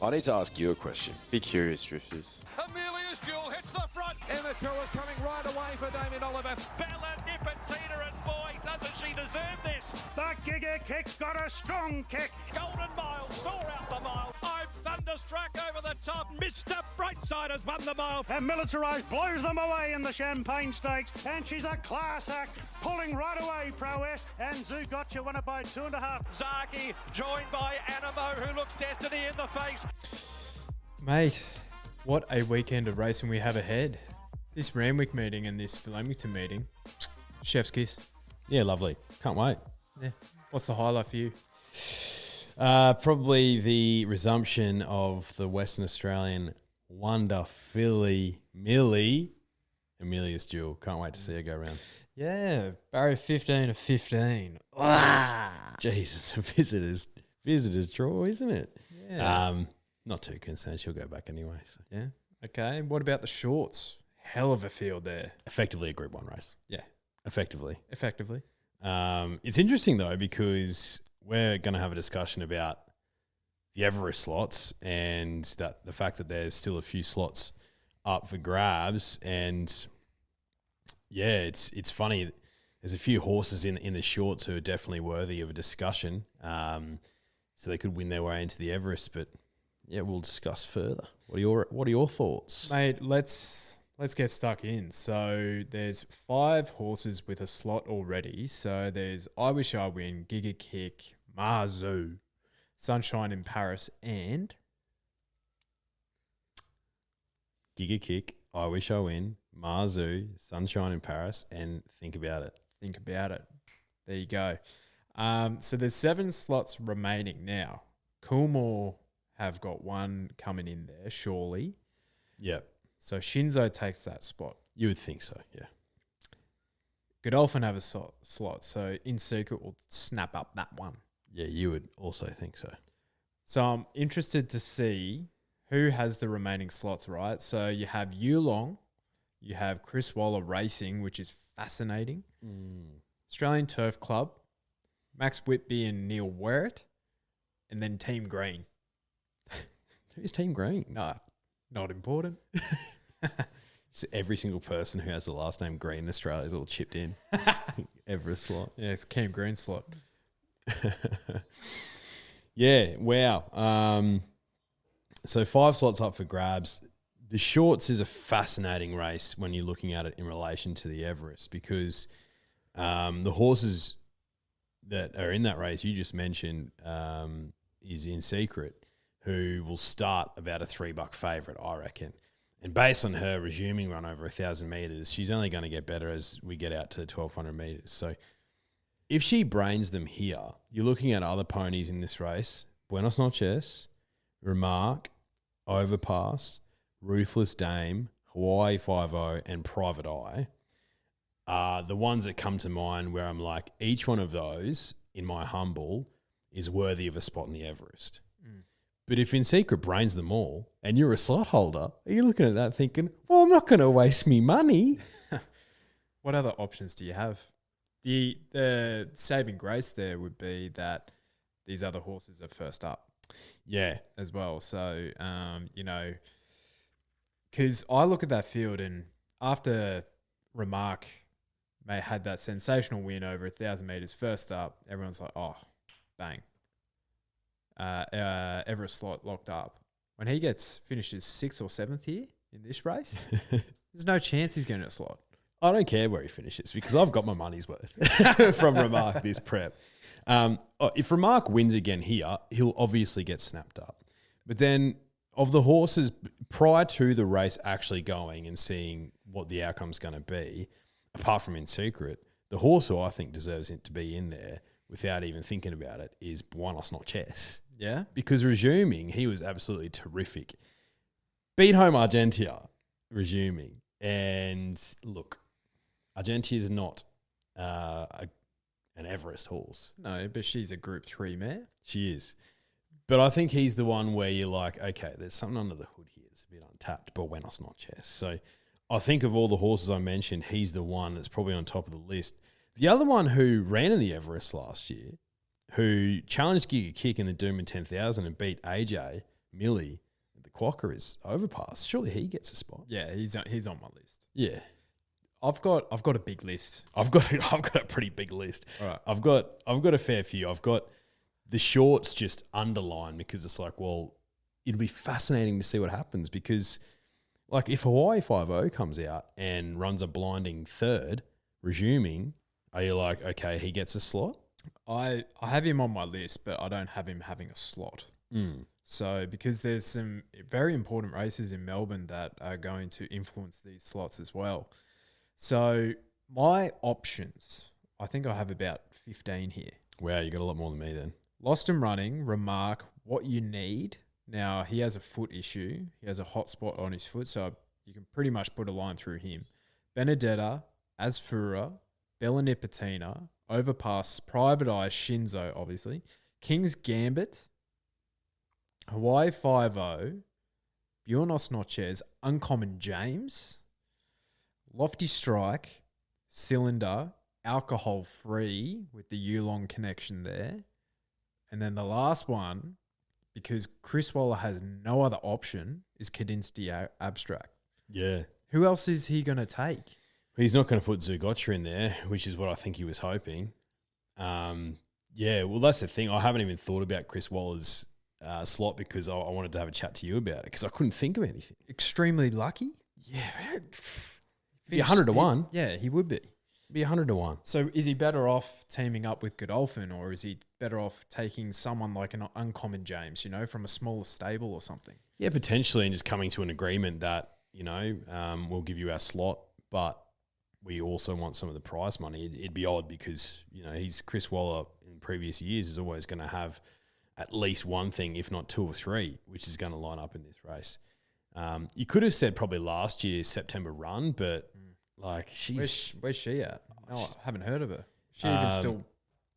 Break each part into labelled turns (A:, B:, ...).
A: I need to ask you a question.
B: Be curious, drifters.
C: Amelia's Jewel hits the front. Immature is coming right away for Damien Oliver.
D: Bella Nipotina, and boy, doesn't she deserve this.
E: The Giga Kick's got a strong kick.
D: Golden Mile, soar out the mile. I'm thunderstruck over the top. Mr. Brightside has won the mile.
E: And Militarised blows them away in the Champagne Stakes. And she's a class act, pulling right away Prowess. And Zoo Gotcha won it by 2.5.
D: Zaki, joined by Animo, who looks destiny in the face.
F: Mate, what a weekend of racing we have ahead. This Randwick meeting and this Flemington meeting, chef's kiss.
G: Yeah, lovely. Can't wait.
F: Yeah. What's the highlight for you?
G: Probably the resumption of the Western Australian Wonder Filly Millie, Amelia's Jewel. Can't wait to see her go around.
F: Yeah, Barry 15 of 15.
G: Jesus, a visitor's draw, isn't it?
F: Yeah.
G: Not too concerned. She'll go back anyway. So.
F: Yeah. Okay. What about the shorts? Hell of a field there.
G: Effectively a Group 1 race.
F: Yeah.
G: Effectively.
F: Effectively.
G: It's interesting, though, because we're going to have a discussion about the Everest slots and that the fact that there's still a few slots up for grabs. And, yeah, it's funny. There's a few horses in the shorts who are definitely worthy of a discussion. So they could win their way into the Everest, but... yeah, we'll discuss further. What are your thoughts,
F: mate? Let's get stuck in. So there's 5 horses with a slot already. So there's I Wish I Win, Giga Kick, Marzu, Sunshine in Paris, and
G: Giga Kick, I Wish I Win, Marzu, Sunshine in Paris, and Think About It.
F: Think About It. There you go. So there's 7 slots remaining now. Coolmore have got one coming in there, surely.
G: Yep.
F: So Shinzo takes that spot.
G: You would think so, yeah.
F: Godolphin have a slot, so In Secret will snap up that one.
G: Yeah, you would also think so.
F: So I'm interested to see who has the remaining slots, right? So you have Yulong, you have Chris Waller Racing, which is fascinating. Australian Turf Club, Max Whitby and Neil Werrett, and then Team Green.
G: Who's Team Green?
F: No, not important.
G: So every single person who has the last name Green in Australia is all chipped in. Everest slot.
F: Yeah, it's Team Green slot.
G: Yeah, wow. So 5 slots up for grabs. The shorts is a fascinating race when you're looking at it in relation to the Everest because the horses that are in that race you just mentioned is In Secret, who will start about a $3 favourite, I reckon. And based on her resuming run over 1,000 metres, she's only going to get better as we get out to 1,200 metres. So if she brains them here, you're looking at other ponies in this race. Buenos Noches, Remark, Overpass, Ruthless Dame, Hawaii 5-0 and Private Eye are the ones that come to mind where I'm like, each one of those, in my humble, is worthy of a spot in the Everest. But if In Secret brains them all and you're a slot holder, are you looking at that thinking, well, I'm not going to waste me money?
F: What other options do you have? The saving grace there would be that these other horses are first up.
G: Yeah.
F: As well. So, because I look at that field and after Remark had that sensational win over 1,000 metres first up, everyone's like, oh, bang. Everest slot locked up. When he finishes 6th or 7th here in this race, there's no chance he's getting a slot.
G: I don't care where he finishes because I've got my money's worth from Remark this prep. If Remark wins again here, he'll obviously get snapped up. But then of the horses prior to the race actually going and seeing what the outcome's going to be, apart from In Secret, the horse who I think deserves it to be in there without even thinking about it is Buenos Noches.
F: Yeah?
G: Because resuming, he was absolutely terrific. Beat home Argentia, resuming. And look, Argentia is not an Everest horse.
F: No, but she's a Group 3 mare.
G: She is. But I think he's the one where you're like, okay, there's something under the hood here that's a bit untapped, but Buenos Noches. So I think of all the horses I mentioned, he's the one that's probably on top of the list. The other one who ran in the Everest last year, who challenged Giga Kick in the Doomben 10,000 and beat AJ, Millie, the Quokka is Overpass. Surely he gets a spot.
F: Yeah, he's on my list.
G: Yeah.
F: I've got a big list.
G: I've got a pretty big list.
F: All right.
G: I've got a fair few. I've got the shorts just underlined because it's like, well, it'll be fascinating to see what happens because, like, if Hawaii 5-0 comes out and runs a blinding third, resuming, are you like, okay, he gets a slot?
F: I have him on my list, but I don't have him having a slot. So because there's some very important races in Melbourne that are going to influence these slots as well. So my options, I think I have about 15 here.
G: Wow, you got a lot more than me then.
F: Lost and Running, Remark, What You Need. Now, he has a foot issue. He has a hot spot on his foot, so you can pretty much put a line through him. Benedetta, Asfura, Bella Nipotina, Overpass, Private Eye, Shinzo, obviously, King's Gambit, Hawaii 5-0, Buenos Noches, Uncommon James, Lofty Strike, Cylinder, Alcohol Free with the Yulong connection there. And then the last one, because Chris Waller has no other option, is Kadinsky Abstract.
G: Yeah.
F: Who else is he going to take?
G: He's not going to put Zugotcha in there, which is what I think he was hoping. Yeah, well, that's the thing. I haven't even thought about Chris Waller's slot because I wanted to have a chat to you about it because I couldn't think of anything.
F: Extremely lucky?
G: Yeah. Be 100 to 1.
F: Yeah, he would be.
G: Be 100 to 1.
F: So is he better off teaming up with Godolphin or is he better off taking someone like an Uncommon James, you know, from a smaller stable or something?
G: Yeah, potentially, and just coming to an agreement that, you know, we'll give you our slot, but we also want some of the prize money. It'd be odd because, you know, he's Chris Waller in previous years is always going to have at least one thing, if not two or three, which is going to line up in this race. You could have said probably last year's September run, but like
F: Where's she at? No, I haven't heard of her. Is she even still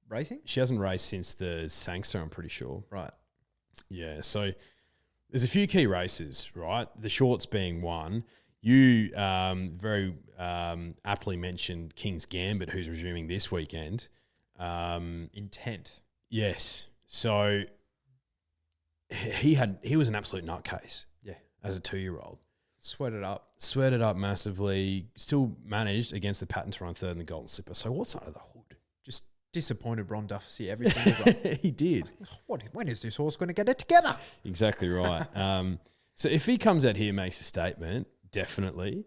F: racing?
G: She hasn't raced since the Sangster, I'm pretty sure.
F: Right.
G: Yeah, so there's a few key races, right? The shorts being one. You very aptly mentioned King's Gambit, who's resuming this weekend.
F: Intent.
G: Yes. So he was an absolute nutcase.
F: Yeah.
G: As a 2-year-old.
F: Sweated up
G: massively. Still managed against the pattern to run third in the Golden Slipper. So what's under the hood?
F: Just disappointed Ron Duffy every single run.
G: He did.
F: When is this horse going to get it together?
G: Exactly right. So if he comes out here and makes a statement, definitely.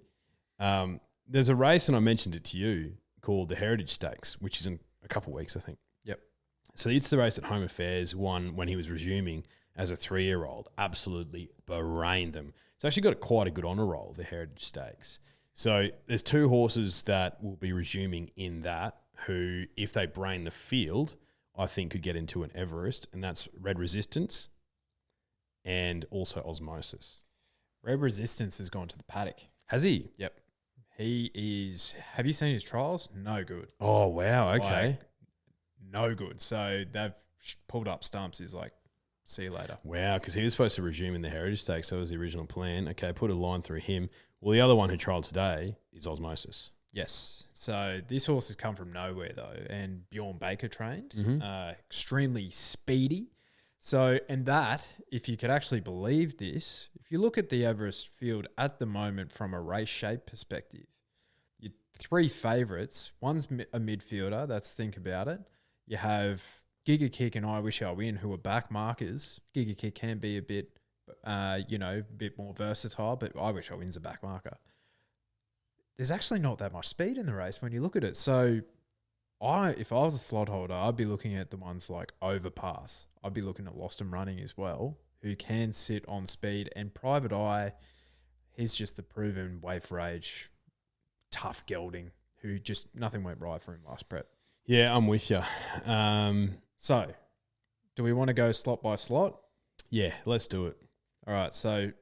G: There's a race, and I mentioned it to you, called the Heritage Stakes, which is in a couple of weeks, I think.
F: Yep.
G: So it's the race that Home Affairs won when he was resuming as a 3-year-old. Absolutely brained them. It's actually got quite a good honour roll, the Heritage Stakes. So there's 2 horses that will be resuming in that who, if they brain the field, I think could get into an Everest, and that's Red Resistance and also Osmosis.
F: Red Resistance has gone to the paddock.
G: Has he?
F: Yep. He is... Have you seen his trials? No good.
G: Oh, wow. Okay.
F: Like, no good. So they've pulled up stumps. He's like, see you later.
G: Wow, because he was supposed to resume in the Heritage Stakes. So that was the original plan. Okay, put a line through him. Well, the other one who trialled today is Osmosis.
F: Yes. So this horse has come from nowhere, though, and Bjorn Baker trained. Extremely speedy. So, and that, if you could actually believe this, if you look at the Everest field at the moment from a race shape perspective, your 3 favourites, one's a midfielder, that's Think About It. You have Giga Kick and I Wish I Win, who are back markers. Giga Kick can be a bit, a bit more versatile, but I Wish I Win's a back marker. There's actually not that much speed in the race when you look at it. So if I was a slot holder, I'd be looking at the ones like Overpass. I'd be looking at Lost and Running as well, who can sit on speed. And Private Eye, he's just the proven wait for age, tough gelding, who just nothing went right for him last prep.
G: Yeah, I'm with you.
F: So, do we want to go slot by slot?
G: Yeah, let's do it.
F: All right, so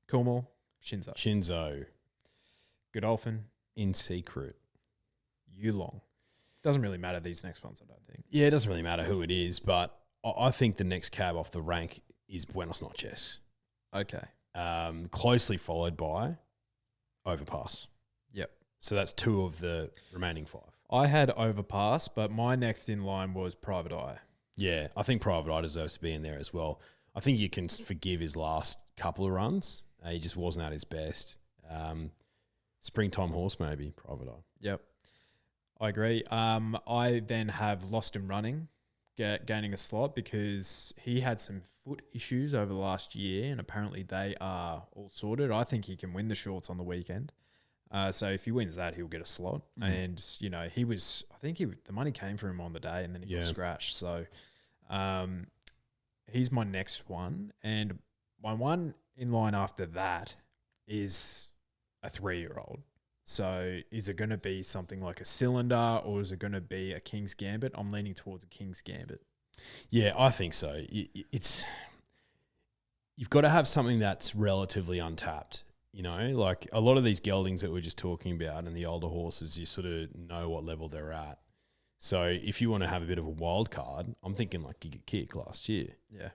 F: Coolmore,
G: Shinzo.
F: Godolphin.
G: In Secret.
F: Yulong. Doesn't really matter these next ones, I don't think.
G: Yeah, it doesn't really matter who it is, but I think the next cab off the rank is Buenos Noches.
F: Okay.
G: Closely followed by Overpass.
F: Yep.
G: So that's 2 of the remaining 5.
F: I had Overpass, but my next in line was Private Eye.
G: Yeah, I think Private Eye deserves to be in there as well. I think you can forgive his last couple of runs. He just wasn't at his best. Springtime horse, maybe, Private Eye.
F: Yep. I agree. I then have Lost in Running gaining a slot because he had some foot issues over the last year, and apparently they are all sorted. I think he can win the shorts on the weekend. So if he wins that, he'll get a slot. And, you know, the money came for him on the day and then he got scratched. So he's my next one. And my one in line after that is a 3-year-old. So is it going to be something like a Cylinder or is it going to be a King's Gambit? I'm leaning towards a King's Gambit.
G: Yeah, I think so. You've got to have something that's relatively untapped. You know, like a lot of these geldings that we're just talking about and the older horses, you sort of know what level they're at. So if you want to have a bit of a wild card, I'm thinking like Giga Kick last year.
F: Yeah.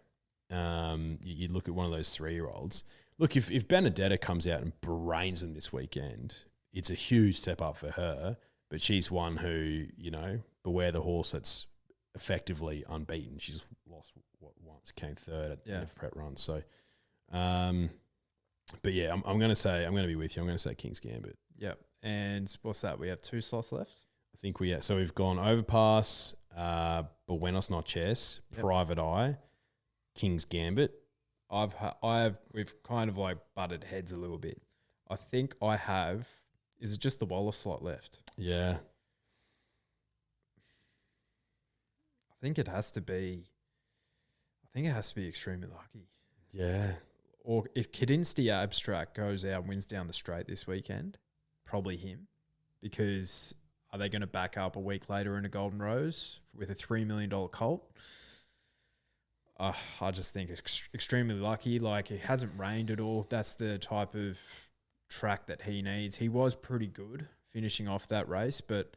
G: You look at one of those 3-year-olds. Look, if Benedetta comes out and brains them this weekend, it's a huge step up for her. But she's one who, you know, beware the horse that's effectively unbeaten. She's lost once, came third at the Prep run. So, but yeah, I'm going to be with you. I'm going to say King's Gambit.
F: Yep. And what's that? We have 2 slots left.
G: I think so we've gone Overpass, Buenos Noches, Private Eye, King's Gambit.
F: We've kind of like butted heads a little bit. I think I have. Is it just the Waller slot left?
G: Yeah.
F: I think it has to be Extremely Lucky.
G: Yeah.
F: Or if Kedinsky Abstract goes out and wins down the straight this weekend, probably him. Because are they going to back up a week later in a Golden Rose with a $3 million colt? I just think it's Extremely Lucky. Like, it hasn't rained at all. That's the type of track that he needs. He was pretty good finishing off that race, but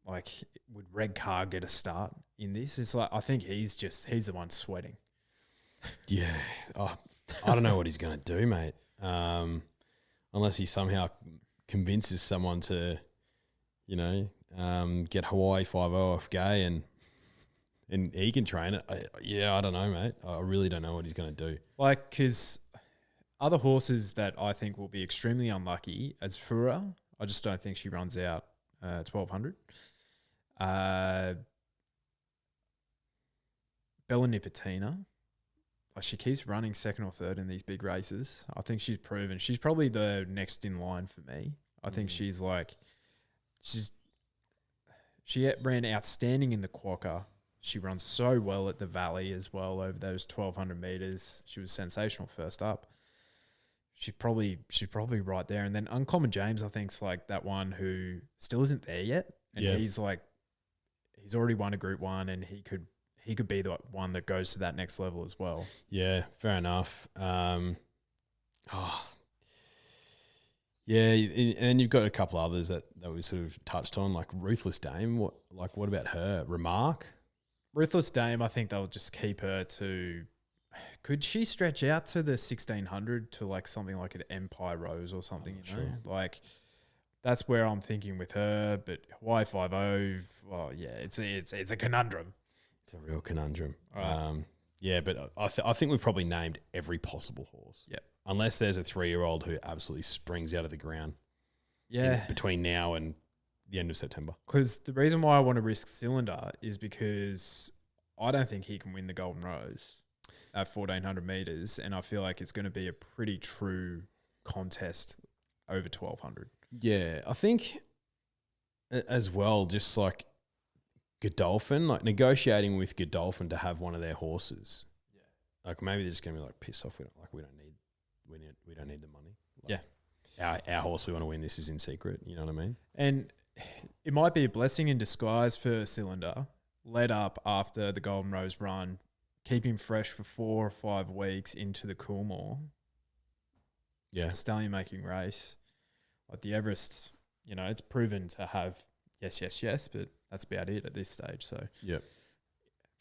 F: like, would Red Car get a start in this? It's like, I think he's the one sweating.
G: Yeah. I don't know what he's going to do, mate. Unless he somehow convinces someone to, you know, get Hawaii 5-0 off Gay and he can train it. I don't know, mate. I really don't know what he's going to do.
F: Like, because other horses that I think will be extremely unlucky, as Fura, I just don't think she runs out 1,200. Bella Nipotina, like, she keeps running second or third in these big races. I think she's proven. She's probably the next in line for me. I think she ran outstanding in the Quokka. She runs so well at the Valley as well over those 1,200 meters. She was sensational first up. She's probably right there. And then Uncommon James, I think, is like that one who still isn't there yet. And he's already won a Group 1 and he could be the one that goes to that next level as well.
G: Yeah, fair enough. Yeah, and you've got a couple others that we sort of touched on, like Ruthless Dame. What about her? Remark?
F: Ruthless Dame, I think they'll just keep her to... Could she stretch out to the 1,600 to like something like an Empire Rose or something, you know?
G: Sure.
F: Like, that's where I'm thinking with her. But Hawaii 5-0, well, yeah, it's a conundrum.
G: It's a real conundrum.
F: Right.
G: Yeah, but I think we've probably named every possible horse.
F: Yep.
G: Unless there's a 3-year-old who absolutely springs out of the ground.
F: Yeah.
G: Between now and the end of September.
F: Because the reason why I want to risk Cylinder is because I don't think he can win the Golden Rose at 1,400 meters, and I feel like it's going to be a pretty true contest over 1,200.
G: Yeah, I think as well, just like Godolphin, like negotiating with Godolphin to have one of their horses. Yeah, like maybe they're just going to be like, piss off. We don't need the money. Like, yeah, our horse we want to win. This is in secret. You know what I mean?
F: And it might be a blessing in disguise for Cylinder. Led up after the Golden Rose run, keep him fresh for 4 or 5 weeks into the Coolmore.
G: Yeah,
F: stallion making race. Like the Everest, you know, it's proven to have yes, but that's about it at this stage. So
G: yep.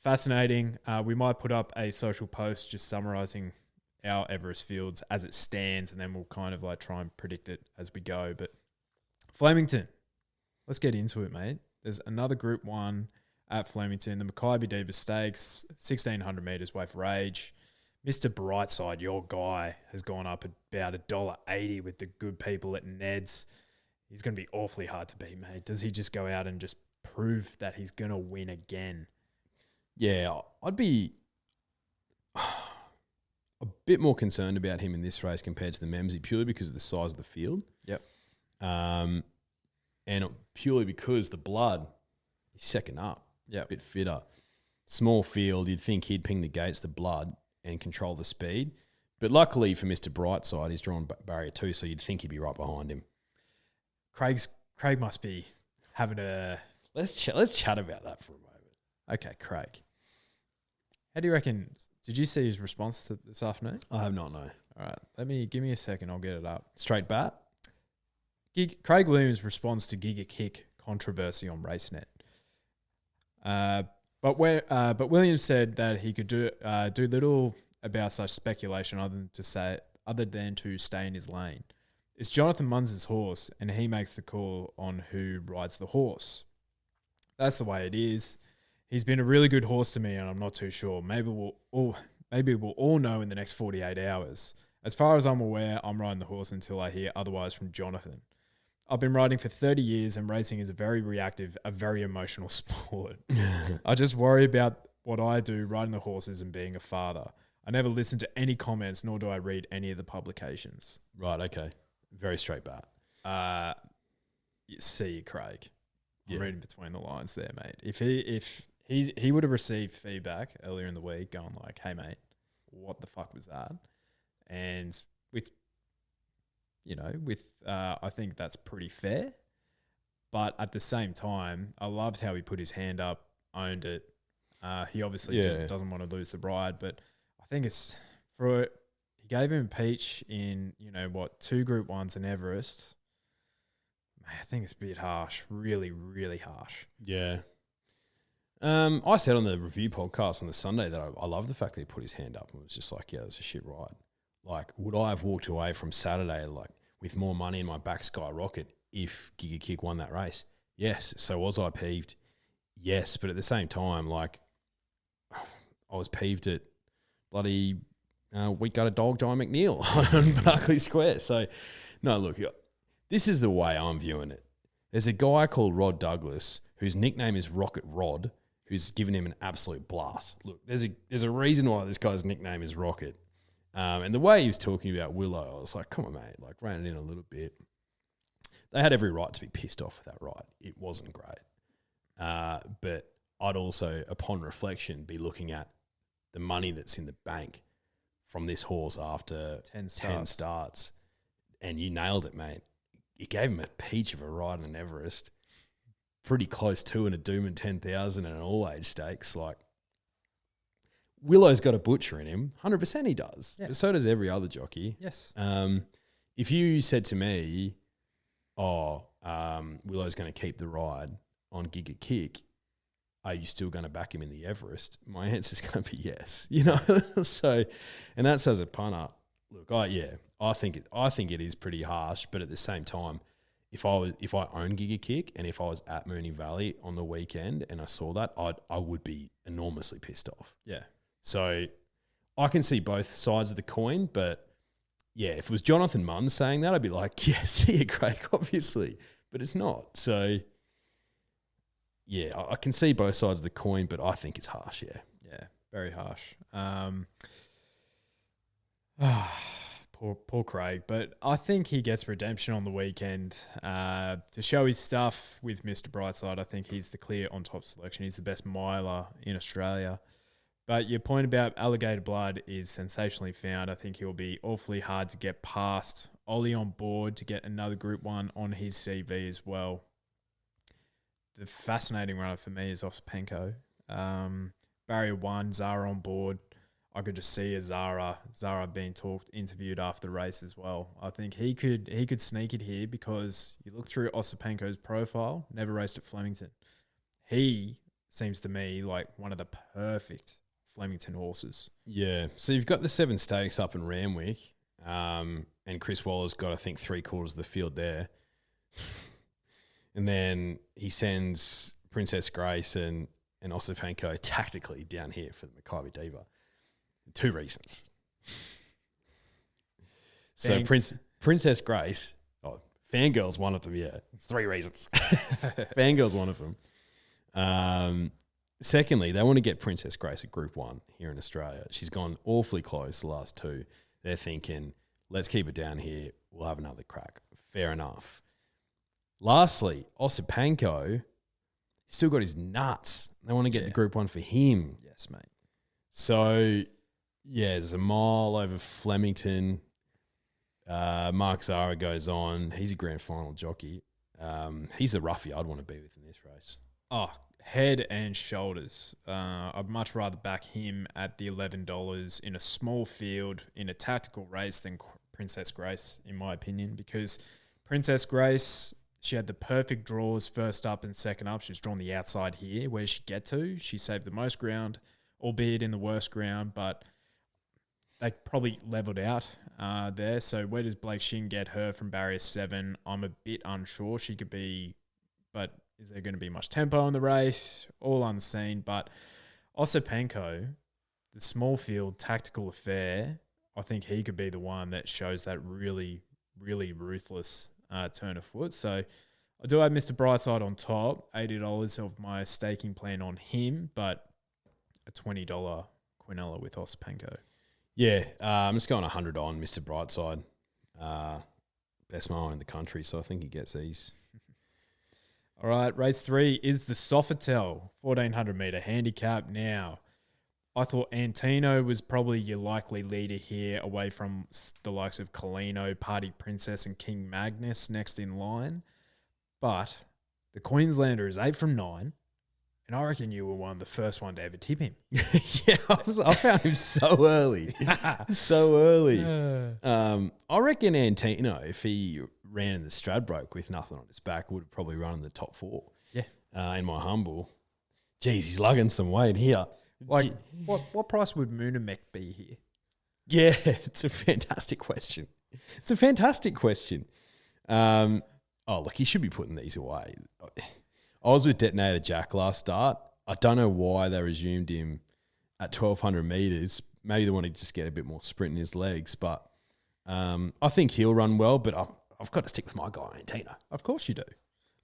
F: Fascinating. We might put up a social post just summarising our Everest fields as it stands, and then we'll kind of like try and predict it as we go. But Flemington, let's get into it, mate. There's another Group 1 at Flemington, the Makybe Diva Stakes, 1,600 metres Way for Age. Mr. Brightside, your guy, has gone up about $1.80 with the good people at Ned's. He's going to be awfully hard to beat, mate. Does he just go out and just prove that he's going to win again?
G: Yeah, I'd be a bit more concerned about him in this race compared to the Memsey, purely because of the size of the field.
F: Yep.
G: And purely because the blood is second up.
F: Yeah.
G: A bit fitter. Small field, you'd think he'd ping the gates, the blood, and control the speed. But luckily for Mr. Brightside, he's drawn barrier 2, so you'd think he'd be right behind him.
F: Craig must be having a...
G: Let's chat about that for a moment.
F: Okay, Craig. How do you reckon... Did you see his response to this afternoon?
G: I have not, no.
F: All right, give me a second. I'll get it up.
G: Straight bat?
F: Craig Williams responds to Giga Kick controversy on RaceNet. But Williams said that he could do little about such speculation other than to stay in his lane. It's Jonathan Munz's horse, and he makes the call on who rides the horse. That's the way it is. He's been a really good horse to me, and I'm not too sure. Maybe we'll all know in the next 48 hours. As far as I'm aware, I'm riding the horse until I hear otherwise from Jonathan. I've been riding for 30 years, and racing is a very reactive, a very emotional sport. I just worry about what I do riding the horses and being a father. I never listen to any comments, nor do I read any of the publications.
G: Right, okay. Very straight bat.
F: See, Craig. I'm reading between the lines there, mate. If he would have received feedback earlier in the week going like, hey, mate, what the fuck was that? And I think that's pretty fair. But at the same time, I loved how he put his hand up, owned it. He obviously doesn't want to lose the ride, but I think it's he gave him a peach in, 2 Group 1s in Everest. I think it's a bit harsh, really, really harsh.
G: Yeah. I said on the review podcast on the Sunday that I love the fact that he put his hand up and was just like, yeah, it was a shit ride. Like, would I have walked away from Saturday like with more money in my back skyrocket if Giga Kick won that race? Yes. So was I peeved? Yes. But at the same time, like, I was peeved at bloody we got a dog, John McNeil on Barclay Square. So, no, look, this is the way I'm viewing it. There's a guy called Rod Douglas whose nickname is Rocket Rod, who's given him an absolute blast. Look, there's a reason why this guy's nickname is Rocket. And the way he was talking about Willow, I was like, come on, mate, like, rein it in a little bit. They had every right to be pissed off with that ride. It wasn't great. But I'd also, upon reflection, be looking at the money that's in the bank from this horse after 10 starts. And you nailed it, mate. You gave him a peach of a ride in Everest, pretty close to in a Doomben 10,000 and an all-age stakes. Like, Willow's got a butcher in him. 100% he does. Yeah. But so does every other jockey.
F: Yes.
G: If you said to me, Willow's going to keep the ride on Giga Kick, are you still going to back him in the Everest? My answer is going to be yes. So, and that's as a punter. Look, I think it is pretty harsh, but at the same time, if I own Giga Kick and if I was at Moonee Valley on the weekend and I saw that, I would be enormously pissed off.
F: Yeah.
G: So I can see both sides of the coin, but yeah, if it was Jonathan Munn saying that, I'd be like, yeah, see you, Craig, obviously, but it's not. So yeah, I can see both sides of the coin, but I think it's harsh. Yeah.
F: Yeah. Very harsh. Poor Craig, but I think he gets redemption on the weekend to show his stuff with Mr. Brightside. I think he's the clear on top selection. He's the best miler in Australia. But your point about Alligator Blood is sensationally found. I think he'll be awfully hard to get past. Ollie on board to get another Group 1 on his CV as well. The fascinating runner for me is Osipenko. Barrier 1, Zara on board. I could just see Zara being interviewed after the race as well. I think he could sneak it here because you look through Osipenko's profile, never raced at Flemington. He seems to me like one of the perfect Flemington horses.
G: Yeah. So you've got the 7 stakes up in Randwick, and Chris Waller's got, I think, 3/4 of the field there. And then he sends Princess Grace and Osipenko tactically down here for the Makybe Diva. 2 reasons. So Princess Grace, Fangirl's one of them, yeah. It's 3 reasons. Fangirl's one of them. Secondly, they want to get Princess Grace at Group 1 here in Australia. She's gone awfully close the last 2. They're thinking, let's keep it down here. We'll have another crack. Fair enough. Lastly, Osipenko, he's still got his nuts. They want to get the Group 1 for him.
F: Yes, mate.
G: So, yeah, there's a mile over Flemington. Mark Zara goes on. He's a grand final jockey. He's the roughie I'd want to be with in this race.
F: Oh, head and shoulders. I'd much rather back him at the $11 in a small field in a tactical race than Princess Grace, in my opinion, because Princess Grace, she had the perfect draws first up and second up. She's drawn the outside here. Where did she get to? She saved the most ground, albeit in the worst ground, but they probably leveled out there. So where does Blake Shin get her from barrier 7? I'm a bit unsure. She could be, but is there going to be much tempo in the race? All unseen. But Osipenko, the small field tactical affair, I think he could be the one that shows that really, really ruthless turn of foot. So I do have Mr. Brightside on top, $80 of my staking plan on him, but a $20 Quinella with Osipenko.
G: Yeah, I'm just going 100 on Mr. Brightside. Best mower in the country, so I think he gets these.
F: All right, race 3 is the Sofitel 1,400 metre handicap. Now, I thought Antino was probably your likely leader here, away from the likes of Colino, Party Princess, and King Magnus next in line. But the Queenslander is 8 from 9. And I reckon you were the first one to ever tip him.
G: Yeah, I found him so early. So early. I reckon Antino, if he ran in the Stradbroke with nothing on his back, would have probably run in the top 4.
F: Yeah.
G: In my humble. Jeez, he's lugging some weight here.
F: Like, what price would Moonamek be here?
G: Yeah, it's a fantastic question. Look, he should be putting these away. I was with Detonator Jack last start. I don't know why they resumed him at 1,200 metres. Maybe they want to just get a bit more sprint in his legs. But I think he'll run well, but I've got to stick with my guy, Antino.
F: Of course you do.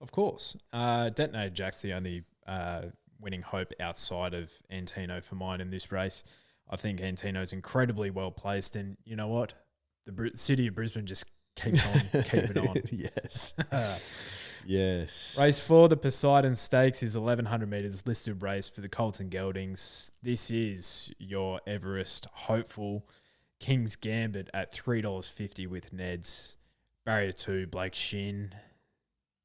F: Of course. Detonator Jack's the only winning hope outside of Antino for mine in this race. I think Antino's incredibly well placed. And you know what? The city of Brisbane just keeps on keeping on.
G: Yes. Yes.
F: Race 4, the Poseidon Stakes, is 1,100 metres listed race for the Colton Geldings. This is your Everest hopeful King's Gambit at $3.50 with Neds. Barrier 2, Blake Shin.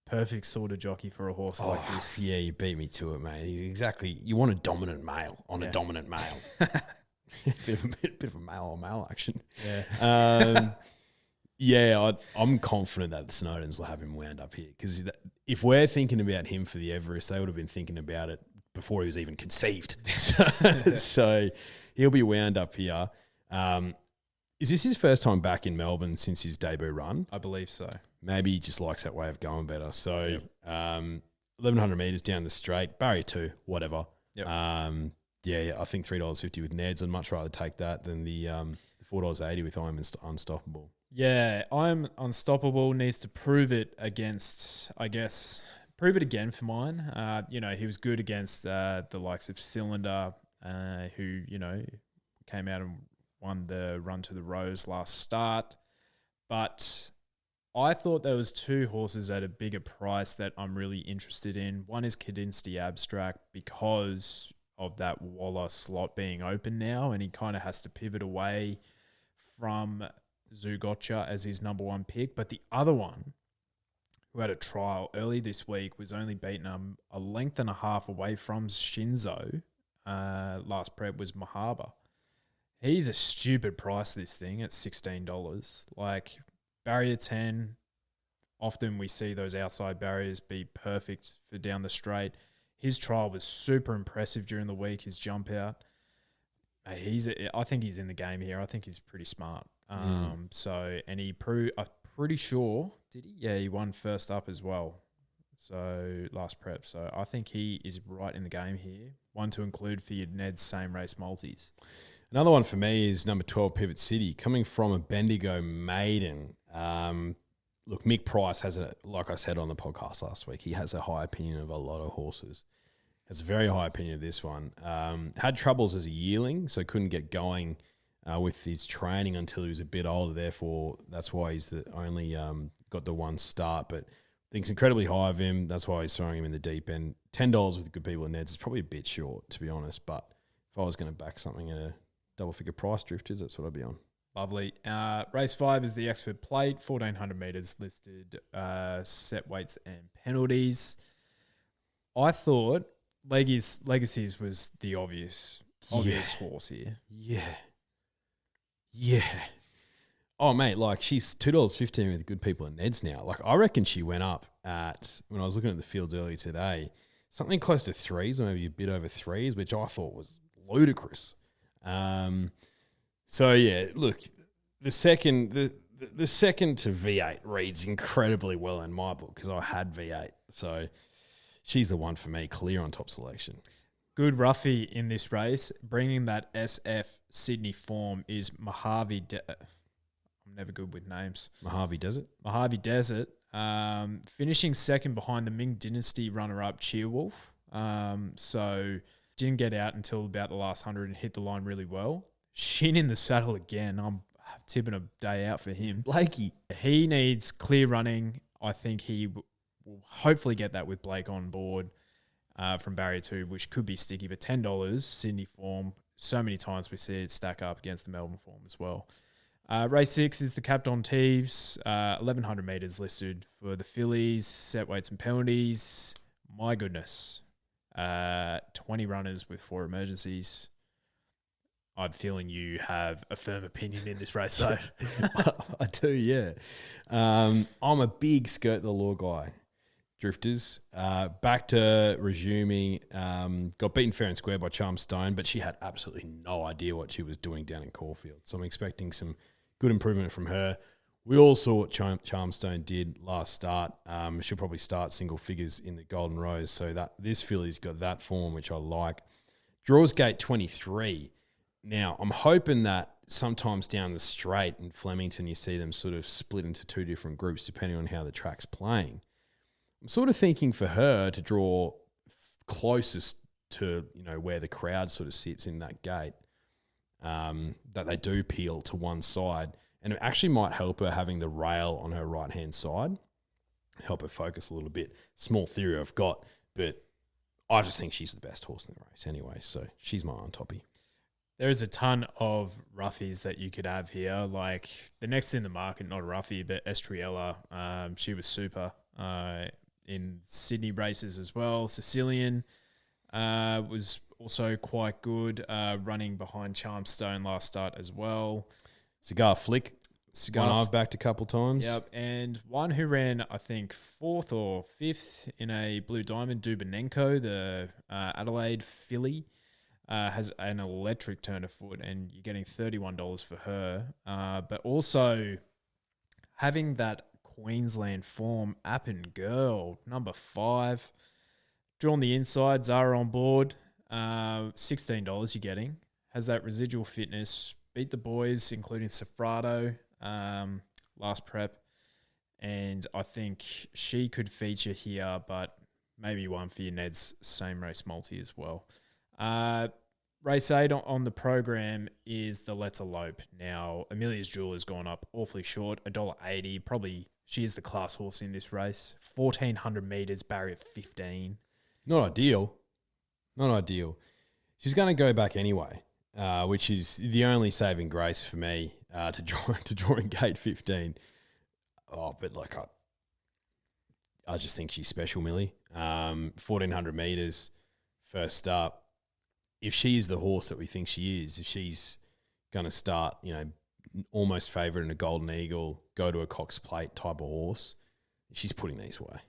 F: Perfect sort of jockey for a horse like this.
G: Yeah, you beat me to it, mate. He's exactly. You want a dominant male on a dominant male. bit of a male on male action.
F: Yeah.
G: Yeah, I'm confident that the Snowdens will have him wound up here, because if we're thinking about him for the Everest, they would have been thinking about it before he was even conceived. So he'll be wound up here. Is this his first time back in Melbourne since his debut run?
F: I believe so.
G: Maybe he just likes that way of going better. So 1,100 metres down the straight, barrier 2, whatever.
F: Yep.
G: Yeah, I think $3.50 with Neds. I'd much rather take that than the $4.80 with I'm Unstoppable.
F: Yeah, I'm Unstoppable needs to prove it against, prove it again for mine. He was good against the likes of Cylinder, who, came out and won the Run to the Rose last start. But I thought there was 2 horses at a bigger price that I'm really interested in. One is Kadinsky Abstract, because of that Waller slot being open now, and he kind of has to pivot away from Zugotcha as his number 1 pick. But the other one, who had a trial early this week, was only beaten a length and a half away from Shinzo. Last prep was Mahaba. He's a stupid price, this thing, at $16. Like, barrier 10, often we see those outside barriers be perfect for down the straight. His trial was super impressive during the week, his jump out. I think he's in the game here. I think he's pretty smart. I'm pretty sure, did he? Yeah, he won first up as well. So last prep. So I think he is right in the game here. One to include for your Ned's same race multis.
G: Another one for me is number 12, Pivot City, coming from a Bendigo maiden. Look, Mick Price like I said on the podcast last week, he has a high opinion of a lot of horses. Has a very high opinion of this one. Had troubles as a yearling, so couldn't get going with his training until he was a bit older. Therefore, that's why he's only got the one start. But thinks incredibly high of him. That's why he's throwing him in the deep end. $10 with the good people in Neds is probably a bit short, to be honest. But if I was going to back something at a double-figure price, Drifters, that's what I'd be on.
F: Lovely. Race 5 is the Expert Plate, 1,400 metres listed, set weights and penalties. I thought Legacies was the obvious horse here.
G: Yeah. Oh, mate, like she's $2.15 with good people in Neds now. Like I reckon she went up when I was looking at the fields earlier today, something close to 3s or maybe a bit over 3s, which I thought was ludicrous. So yeah, look, the second to V8 reads incredibly well in my book because I had V8. So she's the one for me, clear on top selection.
F: Good roughie in this race, bringing that SF Sydney form is Makybe. I'm never good with names.
G: Makybe
F: Makybe Desert, finishing second behind the Ming Dynasty runner-up Cheerwolf. So didn't get out until about the last 100 and hit the line really well. Shin in the saddle again. I'm tipping a day out for him.
G: Blakey.
F: He needs clear running. I think he will hopefully get that with Blake on board from Barrier 2, which could be sticky. But $10, Sydney form. So many times we see it stack up against the Melbourne form as well. Race 6 is the Captain Teves. 1,100 metres listed for the fillies. Set weights and penalties. My goodness. 20 runners with 4 emergencies. I'm feeling you have a firm opinion in this race, though.
G: I do, yeah. I'm a big skirt the law guy. Drifters. Back to resuming. Got beaten fair and square by Charm Stone, but she had absolutely no idea what she was doing down in Caulfield. So I'm expecting some good improvement from her. We all saw what Charm Stone did last start. She'll probably start single figures in the Golden Rose. So that this filly's got that form, which I like. Draws gate 23. Now, I'm hoping that sometimes down the straight in Flemington, you see them sort of split into 2 different groups depending on how the track's playing. I'm sort of thinking for her to draw closest to, where the crowd sort of sits in that gate, that they do peel to one side. And it actually might help her having the rail on her right-hand side, help her focus a little bit. Small theory I've got, but I just think she's the best horse in the race anyway, so she's my on toppy.
F: There is a ton of roughies that you could have here. Like the next in the market, not a roughie, but Estriella. She was super in Sydney races as well. Sicilian was also quite good, running behind Charmstone last start as well.
G: Cigar Flick. One I've backed a couple times.
F: Yep, and one who ran, I think, 4th or 5th in a Blue Diamond, Dubonenko, the Adelaide filly. Has an electric turn of foot, and you're getting $31 for her. But also having that Queensland form, Appen Girl, number 5. Drawn the inside, Zara on board. $16 you're getting. Has that residual fitness. Beat the boys, including Safrado, last prep. And I think she could feature here, but maybe one for your Ned's same race multi as well. Race 8 on the program is the Let's Elope. Now, Amelia's Jewel has gone up awfully short, $1.80. Probably she is the class horse in this race. 1,400 metres, barrier 15.
G: Not ideal. She's going to go back anyway, which is the only saving grace for me to draw in gate 15. Oh, but like I just think she's special, Millie. 1,400 metres, first up. If she's the horse that we think she is, if she's going to start, almost favourite in a Golden Eagle, go to a Cox Plate type of horse, she's putting these away.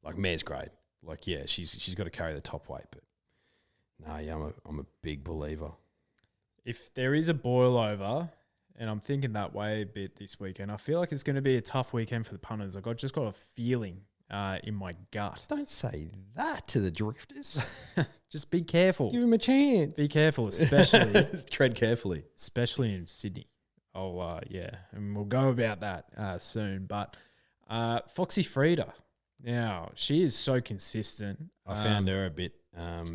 G: Like, mare's great. Like, yeah, she's got to carry the top weight, but no, yeah, I'm a big believer.
F: If there is a boil over, and I'm thinking that way a bit this weekend, I feel like it's going to be a tough weekend for the punters. I've just got a feeling in my gut.
G: Don't say that to the drifters.
F: Just be careful.
G: Give him a chance.
F: Be careful, especially
G: Tread carefully.
F: especially in Sydney. Oh, yeah, and we'll go about that soon. But Foxy Frida, now she is so consistent.
G: I found her a bit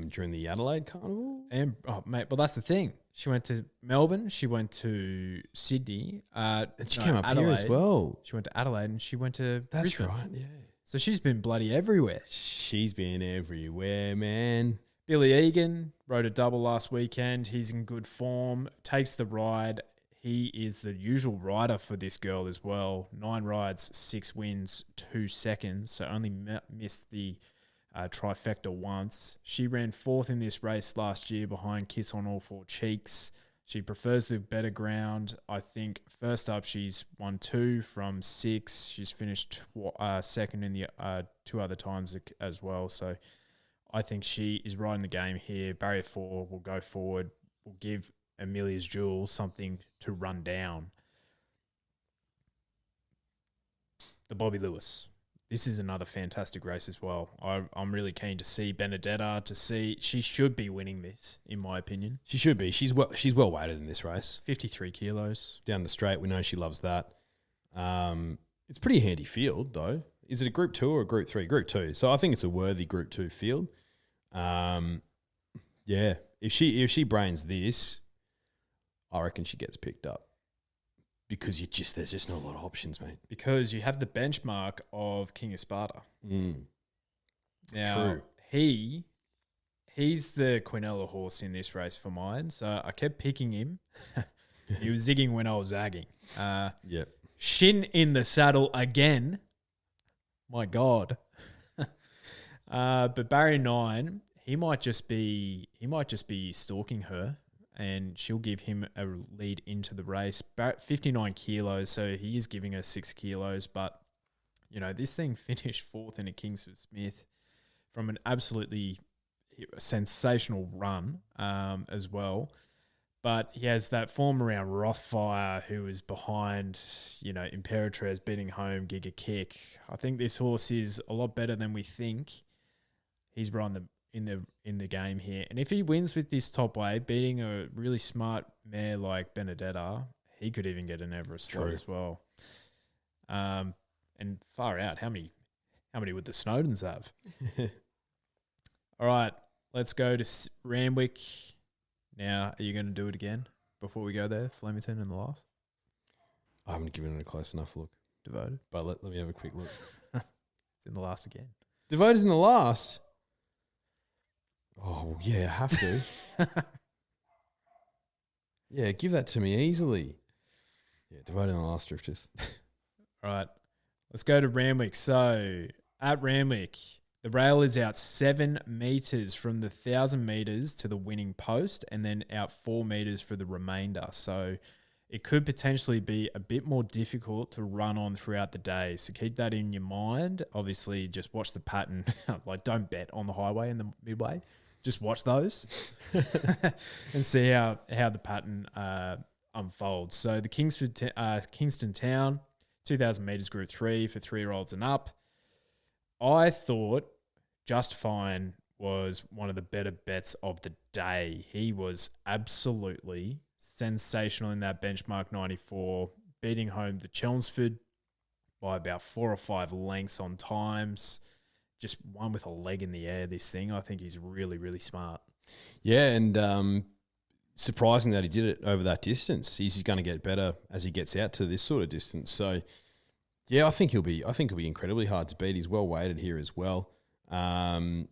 G: during the Adelaide Carnival.
F: And mate, well, that's the thing. She went to Melbourne. She went to Sydney.
G: And she came up here as well.
F: She went to Adelaide and she went to
G: That's
F: Brisbane.
G: right, yeah.
F: So she's been bloody everywhere.
G: She's been everywhere, man.
F: Billy Egan rode a double last weekend. He's in good form. Takes the ride. He is the usual rider for this girl as well. 9 rides, 6 wins, 2 seconds. So only missed the trifecta once. She ran 4th in this race last year behind Kiss on All 4 Cheeks. She prefers the better ground. I think first up, she's won 2 from 6. She's finished second in the 2 other times as well. So I think she is riding the game here. Barrier 4 will go forward. Will give Amelia's Jewel something to run down. The Bobby Lewis. This is another fantastic race as well. I'm really keen to see Benedetta, she should be winning this, in my opinion.
G: She should be. She's well weighted in this race.
F: 53 kilos.
G: Down the straight, we know she loves that. It's pretty handy field, though. Is it a Group 2 or a Group 3? Group 2. So I think it's a worthy Group 2 field. Yeah. If she brains this, I reckon she gets picked up. Because there's just not a lot of options, mate.
F: Because you have the benchmark of King of Sparta. Now,
G: True.
F: he's the Quinella horse in this race for mine. So I kept picking him. He was zigging when I was zagging.
G: Yep.
F: Shin in the saddle again. My God. But Barry 9, he might just be stalking her. And she'll give him a lead into the race. 59 kilos, so he is giving her 6 kilos. But, this thing finished 4th in a Kingsford Smith from an absolutely sensational run as well. But he has that form around Rothfire, who is behind, Imperatriz beating home Giga Kick. I think this horse is a lot better than we think. He's run in the game here. And if he wins with this top weight, beating a really smart mare like Benedetta, he could even get an Everest slot as well. And far out, how many would the Snowdens have? All right, let's go to Randwick. Now, are you going to do it again before we go there? Flemington in the last?
G: I haven't given it a close enough look.
F: Devoted?
G: But let me have a quick look.
F: It's in the last again.
G: Devoted's in the last. Oh, yeah, I have to. Yeah, give that to me easily. Yeah, Devoted in the last, drifters.
F: All right, let's go to Randwick. So, at Randwick, the rail is out 7 metres from the 1,000 metres to the winning post and then out 4 metres for the remainder. So, it could potentially be a bit more difficult to run on throughout the day. So, keep that in your mind. Obviously, just watch the pattern. Don't bet on the highway and the midway. Just watch those and see how the pattern unfolds. So the Kingston Town, 2,000 metres Group 3 for 3-year-olds and up. I thought Just Fine was one of the better bets of the day. He was absolutely sensational in that benchmark 94, beating home the Chelmsford by about 4 or 5 lengths on times. Just one with a leg in the air, this thing. I think he's really, really smart.
G: Yeah, and surprising that he did it over that distance. He's going to get better as he gets out to this sort of distance. So, yeah, I think he'll be incredibly hard to beat. He's well weighted here as well. Yeah,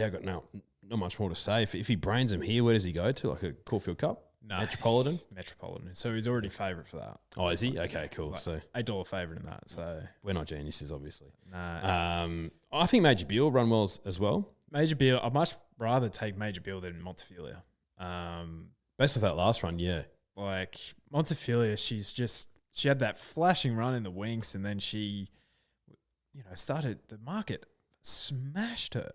G: I got not much more to say. If he brains him here, where does he go to? Like a Caulfield Cup?
F: No.
G: Metropolitan?
F: Metropolitan. So he's already favourite for that.
G: Oh, is he? Okay, cool.
F: Like
G: so
F: $8 favourite in that. So
G: we're not geniuses, obviously.
F: No.
G: I think Major Beale run well as well.
F: Major Beale, I'd much rather take Major Beale than Montefilia.
G: Based off that last run, yeah.
F: Like Montefilia, she had that flashing run in the Winx, and then she, started the market smashed her.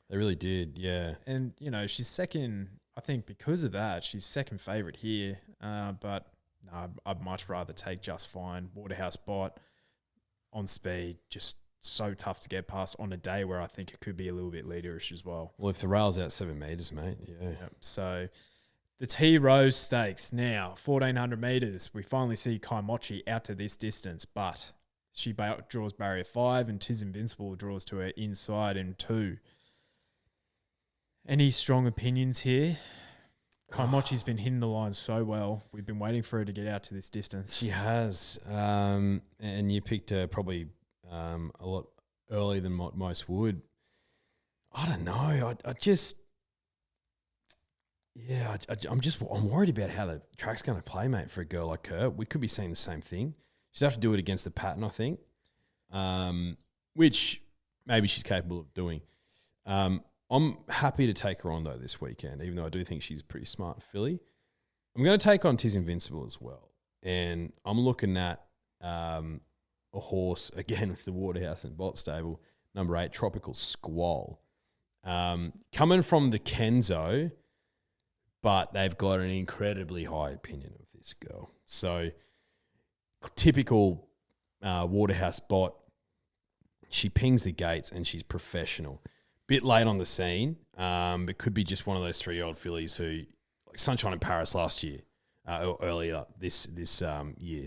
G: They really did, yeah.
F: And she's second. I think because of that, she's second favourite here. But no, I'd much rather take Just Fine, Waterhouse Bot. on speed, just so tough to get past on a day where I think it could be a little bit leaderish as well.
G: Well, if the rail's out 7 metres, mate, yeah.
F: Yep. So the T Rose Stakes now, 1,400 metres. We finally see Kaimochi out to this distance, but she draws barrier 5 and Tis Invincible draws to her inside in 2. Any strong opinions here? Kaimochi's been hitting the line so well. We've been waiting for her to get out to this distance.
G: She has. And you picked her probably a lot earlier than most would. I don't know. I'm worried about how the track's going to play, mate, for a girl like her. We could be seeing the same thing. She'd have to do it against the pattern, I think, which maybe she's capable of doing. I'm happy to take her on, though, this weekend, even though I do think she's a pretty smart filly. I'm going to take on Tis Invincible as well. And I'm looking at a horse, again, with the Waterhouse and Bott stable, number 8, Tropical Squall. Coming from the Kenzo, but they've got an incredibly high opinion of this girl. So, typical Waterhouse Bott, she pings the gates and she's professional. Bit late on the scene, but could be just one of those 3-year-old fillies who, like Sunshine in Paris last year, or earlier this year,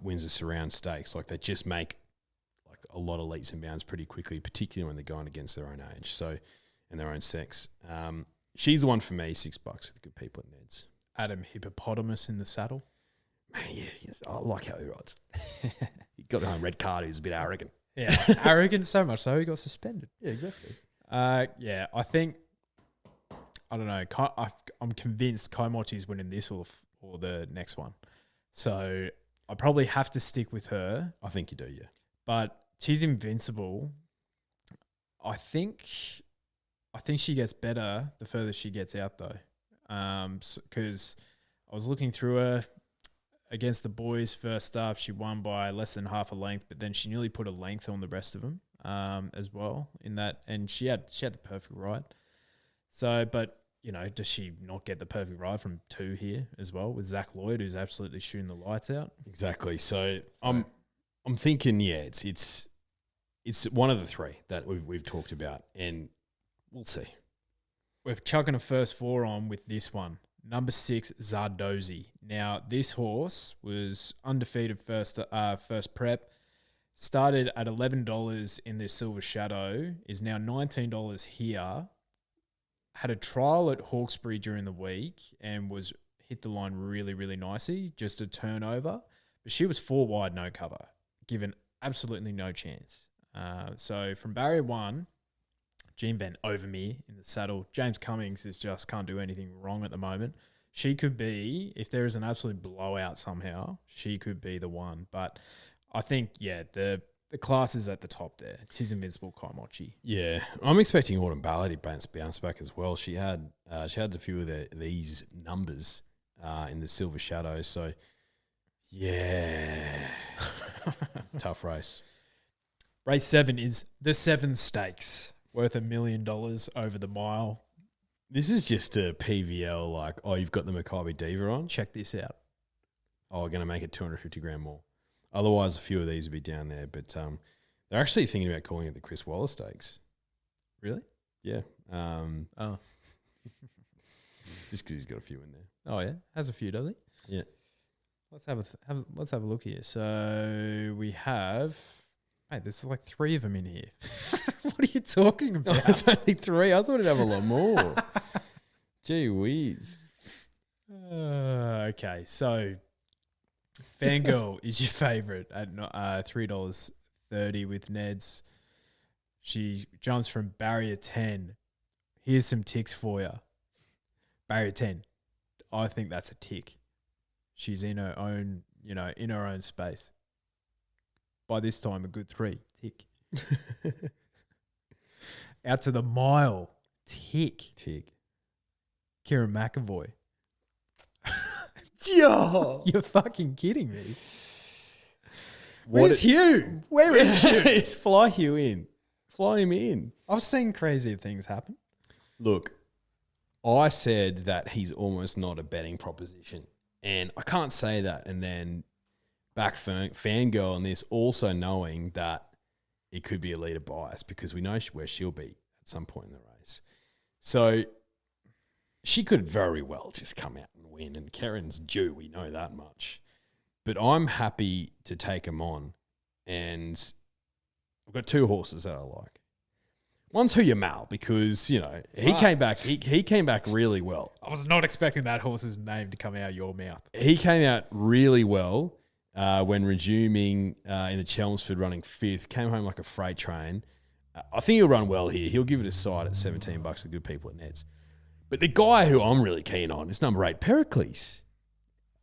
G: wins the Surround Stakes. Like, they just make like a lot of leaps and bounds pretty quickly, particularly when they're going against their own age, and their own sex. She's the one for me, $6 with good people at Ned's.
F: Adam Hippopotamus in the saddle.
G: Man, yeah, yes, I like how he rides. He got the red card. He was a bit arrogant.
F: Yeah, arrogant so much so he got suspended.
G: Yeah, exactly.
F: Yeah, I think, I don't know, I'm convinced Kaimochi's winning this or the next one. So I probably have to stick with her.
G: I think you do, yeah.
F: But Tis Invincible, I think she gets better the further she gets out, though. Because I was looking through her against the boys first up. She won by less than half a length, but then she nearly put a length on the rest of them as well in that. And she had the perfect ride. So, but, you know, does she not get the perfect ride from 2 here as well with Zach Lloyd, who's absolutely shooting the lights out?
G: Exactly. So I'm thinking, yeah, it's one of the 3 that we've talked about, and we'll see.
F: We're chucking a first 4 on with this one. Number 6, Zardozi. Now, this horse was undefeated first prep. Started at $11 in the Silver Shadow. Is now $19 here. Had a trial at Hawkesbury during the week and hit the line really, really nicely. Just a turnover. But she was 4 wide, no cover. Given absolutely no chance. So from barrier 1, Jean Van Overmeer in the saddle. James Cummings just can't do anything wrong at the moment. She could be, if there is an absolute blowout somehow, she could be the one. But I think, yeah, the class is at the top there. Tis Invincible, Kaimochi.
G: Yeah, I'm expecting Autumn Ballard to bounce back as well. She had a few of these numbers in the Silver Shadow. So, yeah, tough race.
F: Race 7 is the 7 Stakes. Worth $1 million over the mile.
G: This is just a PVL, like, oh, you've got the Makybe Diva on?
F: Check this out.
G: Oh, we're going to make it 250 grand more. Otherwise, a few of these would be down there. But they're actually thinking about calling it the Chris Waller Stakes.
F: Really?
G: Yeah.
F: Oh.
G: Just because he's got a few in there.
F: Oh, yeah? Has a few, does he?
G: Yeah.
F: Let's have a look here. So we have... Mate, there's like 3 of them in here. What are you talking about?
G: There's only 3. I thought it'd have a lot more. Gee whiz.
F: Okay, so Fangirl is your favourite at $3.30 with Ned's. She jumps from barrier 10. Here's some ticks for you. Barrier 10. I think that's a tick. She's in her own, in her own space. By this time, a good 3. Tick. Out to the mile. Tick. Kieran McAvoy. You're fucking kidding me. Where's Hugh? Where is Hugh?
G: It's fly Hugh in. Fly him in.
F: I've seen crazier things happen.
G: Look, I said that he's almost not a betting proposition. And I can't say that and then fangirl on this, also knowing that it could be a leader bias because we know where she'll be at some point in the race. So she could very well just come out and win, and Keren's due. We know that much. But I'm happy to take him on, and I've got 2 horses that I like. One's Who You Mal because, you know, he came back. He came back really well.
F: I was not expecting that horse's name to come out of your mouth.
G: He came out really well when resuming in the Chelmsford, running 5th. Came home like a freight train. I think he'll run well here. He'll give it a side at $17 to good people at Neds. But the guy who I'm really keen on is number 8, Pericles.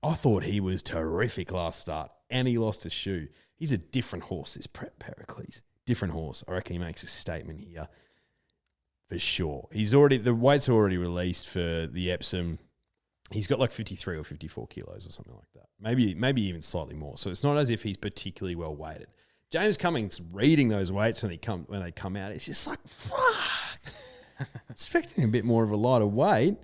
G: I thought he was terrific last start, and he lost his shoe. He's a different horse, this Pericles. Different horse. I reckon he makes a statement here for sure. The weights are already released for the Epsom. He's got like 53 or 54 kilos or something like that. Maybe even slightly more. So it's not as if he's particularly well weighted. James Cummings reading those weights when they come out, it's just like, fuck. Expecting a bit more of a lighter weight.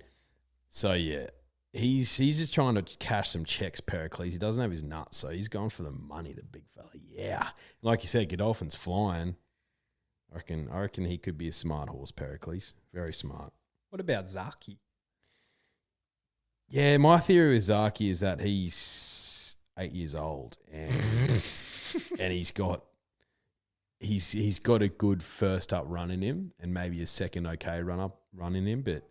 G: So yeah, he's just trying to cash some checks, Pericles. He doesn't have his nuts, so he's going for the money, the big fella. Yeah. Like you said, Godolphin's flying. I reckon he could be a smart horse, Pericles. Very smart.
F: What about Zaki?
G: Yeah, my theory with Zaki is that he's 8 years old and and he's got a good first up run in him and maybe a second okay run in him. But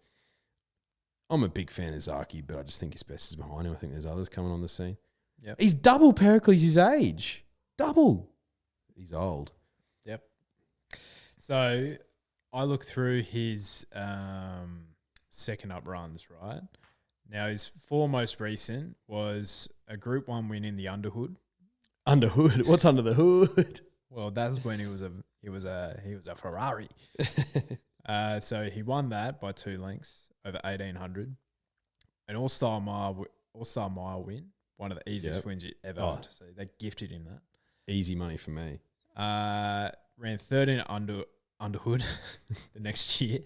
G: I'm a big fan of Zaki, but I just think his best is behind him. I think there's others coming on the scene.
F: Yep.
G: He's double Pericles' age. Double. He's old.
F: Yep. So I look through his second up runs, right? Now his 4 most recent was a Group 1 win in the Underhood.
G: Underhood? What's under the hood?
F: Well, that's when he was a Ferrari. So he won that by 2 lengths over 1,800. An All-Star Mile win, one of the easiest wins you ever had to see. They gifted him that.
G: Easy money for me.
F: Ran 13 Underhood the next year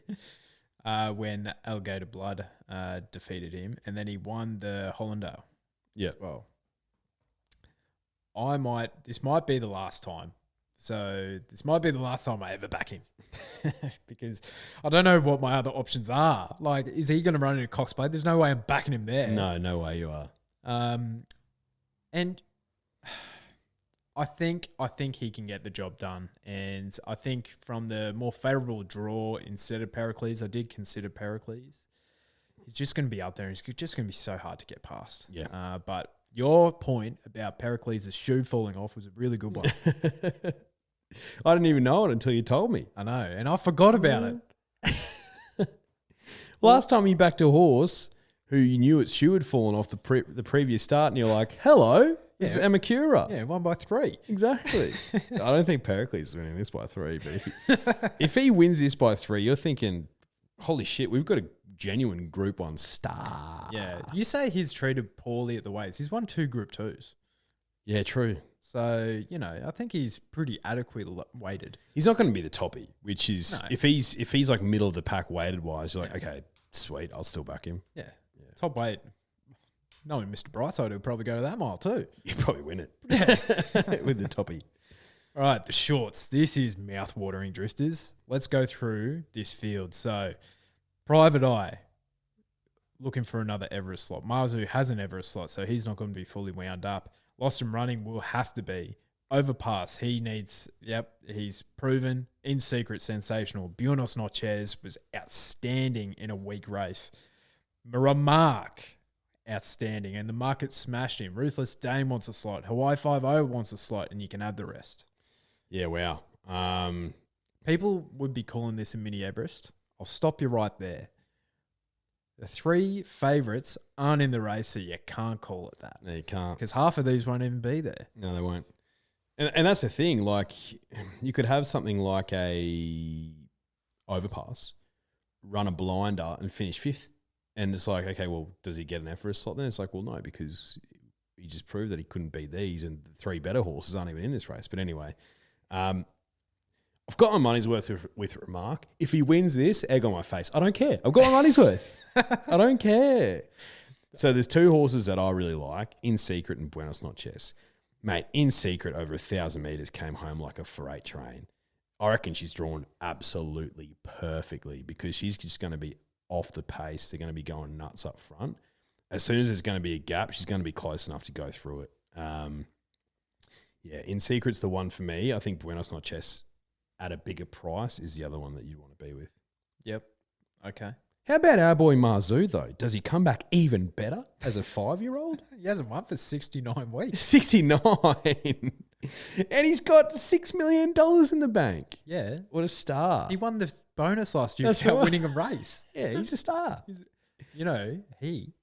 F: when Alligator Blood defeated him, and then he won the Hollandale as well. This might be the last time. So this might be the last time I ever back him because I don't know what my other options are. Like, is he going to run in a Cox Plate? There's no way I'm backing him there.
G: No way you are.
F: And I think he can get the job done. And I think from the more favourable draw instead of Pericles, I did consider Pericles. He's just going to be up there. He's just going to be so hard to get past.
G: Yeah.
F: But your point about Pericles' shoe falling off was a really good one.
G: I didn't even know it until you told me.
F: I know, and I forgot about it.
G: Last time you backed a horse who you knew its shoe had fallen off the previous start, and you're like, hello, this is Amakura.
F: Yeah, 1 by 3.
G: Exactly. I don't think Pericles is winning this by 3, but if he wins this by 3, you're thinking, holy shit, we've got a genuine Group 1 star.
F: Yeah. You say he's treated poorly at the weights. He's won 2 Group 2s.
G: Yeah, true.
F: So, you know, I think he's pretty adequately weighted.
G: He's not going to be the toppy, which is if he's like middle of the pack weighted wise, you're like, okay, sweet, I'll still back him.
F: Yeah. Top weight. Knowing Mr. Brightside will probably go to that mile too.
G: You'd probably win it. With the toppy.
F: All right, the shorts. This is mouth-watering, drifters. Let's go through this field. So, Private Eye, looking for another Everest slot. Marzu has an Everest slot, so he's not going to be fully wound up. Lost and Running will have to be. Overpass, he's proven. In Secret, sensational. Buenos Noches was outstanding in a weak race. Remark, outstanding. And the market smashed him. Ruthless Dame wants a slot. Hawaii 5-0 wants a slot, and you can have the rest.
G: Yeah, wow.
F: People would be calling this a mini Everest. I'll stop you right there. The 3 favourites aren't in the race, so you can't call it that.
G: No, you can't.
F: Because half of these won't even be there.
G: No, they won't. And that's the thing. Like, you could have something like a Overpass, run a blinder and finish 5th. And it's like, okay, well, does he get an Everest slot then? It's like, well, no, because he just proved that he couldn't beat these, and the 3 better horses aren't even in this race. But anyway, I've got my money's worth with Remark. If he wins this, egg on my face. I don't care. I've got my money's worth. I don't care. So there's 2 horses that I really like, In Secret and Buenos Noches. Mate, In Secret over 1,000 metres came home like a freight train. I reckon she's drawn absolutely perfectly because she's just going to be off the pace. They're going to be going nuts up front. As soon as there's going to be a gap, she's going to be close enough to go through it. In Secret's the one for me. I think Buenos Noches at a bigger price is the other one that you want to be with.
F: Yep. Okay.
G: How about our boy Marzu, though? Does he come back even better as a 5-year-old?
F: He hasn't won for 69 weeks.
G: 69. And he's got $6 million in the bank.
F: Yeah.
G: What a star.
F: He won the bonus last year
G: That's
F: without
G: right.
F: winning a race.
G: Yeah, he's a star.
F: You know, he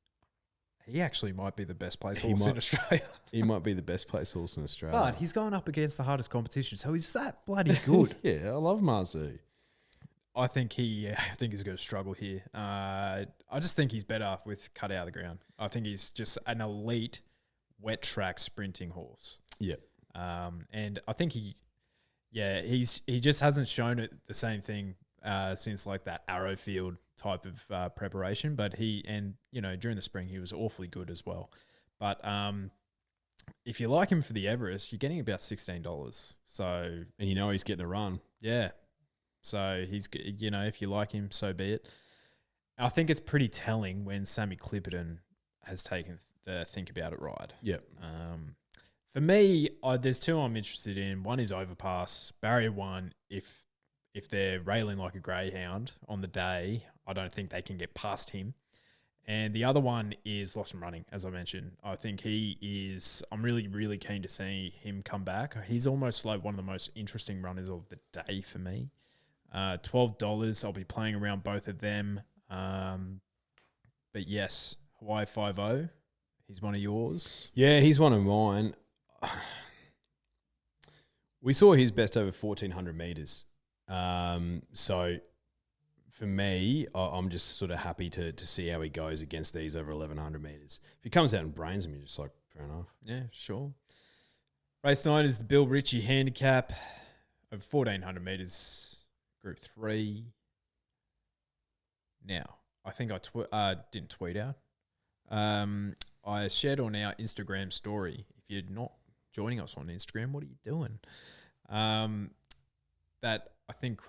F: actually might be the best placed
G: He
F: horse in
G: might.
F: Australia.
G: He might be the best placed horse in Australia.
F: But he's going up against the hardest competition, so he's that bloody good.
G: Yeah, I love Marzu.
F: I think he's going to struggle here. I just think he's better with cut out of the ground. I think he's just an elite wet track sprinting horse.
G: Yeah.
F: And I think he just hasn't shown it the same thing since like that Arrowfield type of preparation. But during the spring he was awfully good as well. But if you like him for the Everest, you're getting about $16. So
G: And you know he's getting a run.
F: yeah. So he's, if you like him, so be it. I think it's pretty telling when Sammy Clipperton has taken the Think About It ride.
G: Yep.
F: For me, there's two I'm interested in. One is Overpass. Barrier 1, if they're railing like a greyhound on the day, I don't think they can get past him. And the other one is Lost and Running, as I mentioned. I think I'm really, really keen to see him come back. He's almost like one of the most interesting runners of the day for me. $12. I'll be playing around both of them. But yes, Hawaii 5-0. He's one of yours.
G: Yeah, he's one of mine. We saw his best over 1,400 metres. So for me, I'm just sort of happy to see how he goes against these over 1,100 metres. If he comes out and brains them, you're just like, fair enough.
F: Yeah, sure. Race 9 is the Bill Ritchie handicap of 1,400 metres, Group 3. Now, I think I didn't tweet out. I shared on our Instagram story. If you're not joining us on Instagram, what are you doing? That I think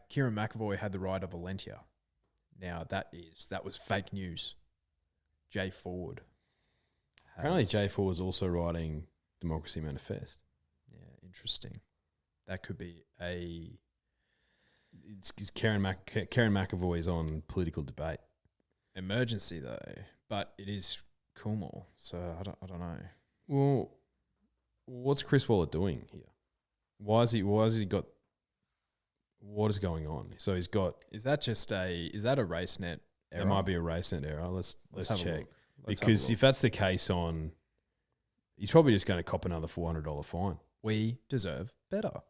F: Kieran McAvoy had the ride of Valentia. Now, that was fake news. Jay Ford.
G: Apparently, Jay Ford's also riding Democracy Manifest.
F: Yeah, interesting. That could be a...
G: It's Karen McAvoy's on Political Debate.
F: emergency though, but it is Coolmore, so I don't know.
G: Well, what's Chris Waller doing here? Why has he got? What is going on? So he's got.
F: Is that a RaceNet error?
G: There might be a RaceNet error. Let's
F: have a
G: check.
F: look. Let's have a
G: Because
F: look.
G: if that's the case, he's probably just going to cop another $400 fine.
F: We deserve better.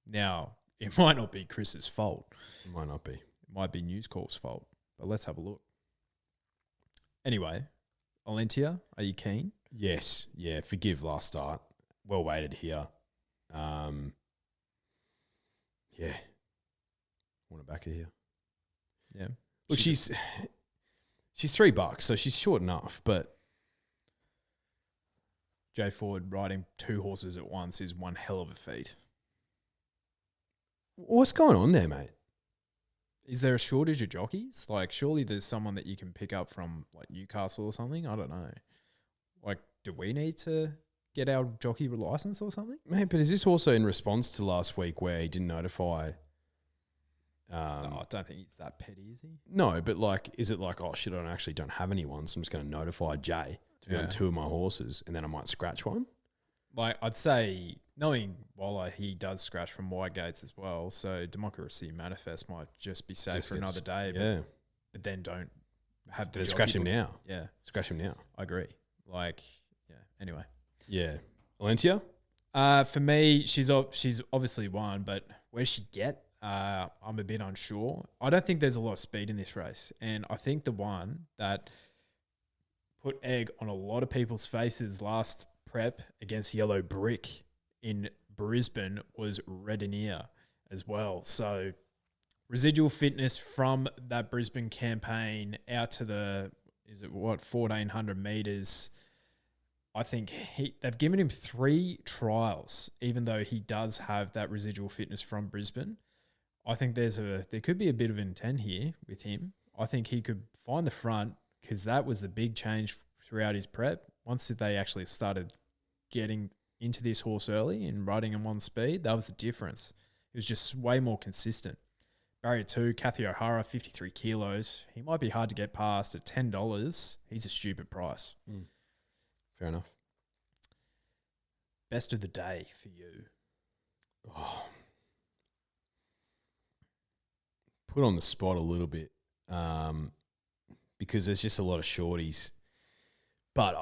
F: Now, it might not be Chris's fault.
G: It might not be.
F: It might be News Corp's fault, but let's have a look. Anyway, Valentia, are you keen?
G: Yes. Yeah. Forgive last start. Well weighted here. Yeah. Want to back her here.
F: Yeah.
G: Look, she's $3, so she's short enough, but
F: Jay Ford riding two horses at once is one hell of a feat.
G: what's going on there, mate?
F: Is there a shortage of jockeys? Like, surely there's someone that you can pick up from, like, Newcastle or something? I don't know. Like, do we need to get our jockey license or something?
G: Mate, but is this also in response to last week where he didn't notify?
F: No, I don't think he's that petty, is he?
G: No, but like, is it like, oh shit, I actually don't have anyone, so I'm just going to notify Jay to be
F: Yeah.
G: on two of my horses, and then I might scratch one?
F: Like, I'd say, knowing Waller, he does scratch from wide gates as well, so Democracy Manifest might just be safe
G: Just
F: for
G: gets-
F: another day,
G: Yeah.
F: but then don't have the
G: But
F: jockey
G: scratch him
F: book.
G: now.
F: Yeah,
G: Scratch him now.
F: I agree. Like, yeah, anyway.
G: Yeah. Valentia?
F: For me, she's obviously one, but where does she get? I'm a bit unsure. I don't think there's a lot of speed in this race, and I think the one that put egg on a lot of people's faces last prep against Yellow Brick in Brisbane was Redinier as well. So residual fitness from that Brisbane campaign out to 1,400 meters. I think they've given him 3 trials, even though he does have that residual fitness from Brisbane. I think there could be a bit of intent here with him. I think he could find the front because that was the big change throughout his prep. Once they actually started getting into this horse early and riding him on speed, that was the difference. It was just way more consistent. Barrier 2, Kathy O'Hara, 53 kilos. He might be hard to get past at $10. He's a stupid price.
G: Fair enough.
F: Best of the day for you.
G: Oh. Put on the spot a little bit because there's just a lot of shorties. But